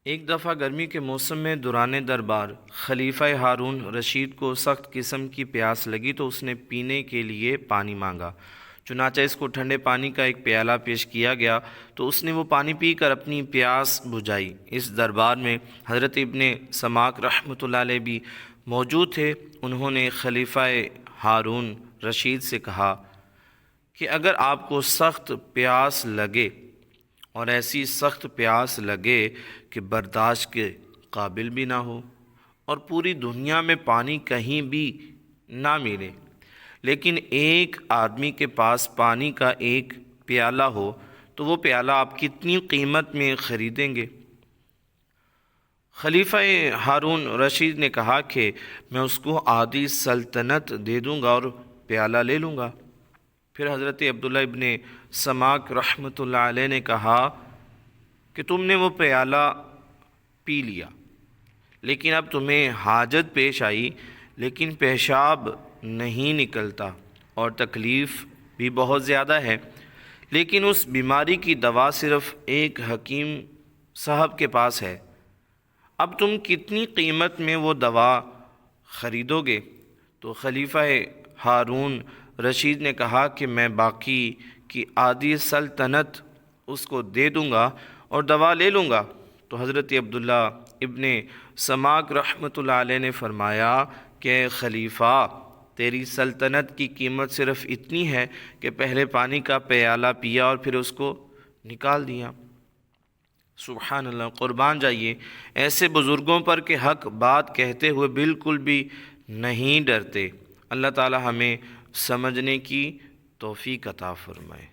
ایک دفعہ گرمی کے موسم میں دوران دربار خلیفہ ہارون رشید کو سخت قسم کی پیاس لگی تو اس نے پینے کے لیے پانی مانگا۔ چنانچہ اس کو ٹھنڈے پانی کا ایک پیالہ پیش کیا گیا تو اس نے وہ پانی پی کر اپنی پیاس بجھائی۔ اس دربار میں حضرت ابن سماک رحمۃ اللہ علیہ بھی موجود تھے۔ انہوں نے خلیفہ ہارون رشید سے کہا کہ اگر آپ کو سخت پیاس لگے اور ایسی سخت پیاس لگے کہ برداشت کے قابل بھی نہ ہو اور پوری دنیا میں پانی کہیں بھی نہ ملے، لیکن ایک آدمی کے پاس پانی کا ایک پیالہ ہو تو وہ پیالہ آپ کتنی قیمت میں خریدیں گے؟ خلیفہ ہارون رشید نے کہا کہ میں اس کو آدھی سلطنت دے دوں گا اور پیالہ لے لوں گا۔ پھر حضرت عبداللہ ابن سماک رحمۃ اللہ علیہ نے کہا کہ تم نے وہ پیالہ پی لیا، لیکن اب تمہیں حاجت پیش آئی، لیکن پیشاب نہیں نکلتا اور تکلیف بھی بہت زیادہ ہے، لیکن اس بیماری کی دوا صرف ایک حکیم صاحب کے پاس ہے۔ اب تم کتنی قیمت میں وہ دوا خریدو گے؟ تو خلیفہ ہارون رشید نے کہا کہ میں باقی کی آدھی سلطنت اس کو دے دوں گا اور دوا لے لوں گا۔ تو حضرت عبداللہ ابن سماک رحمۃ اللہ علیہ نے فرمایا کہ خلیفہ، تیری سلطنت کی قیمت صرف اتنی ہے کہ پہلے پانی کا پیالہ پیا اور پھر اس کو نکال دیا۔ سبحان اللہ، قربان جائیے ایسے بزرگوں پر کہ حق بات کہتے ہوئے بالکل بھی نہیں ڈرتے۔ اللہ تعالی ہمیں سمجھنے کی توفیق عطا فرمائے۔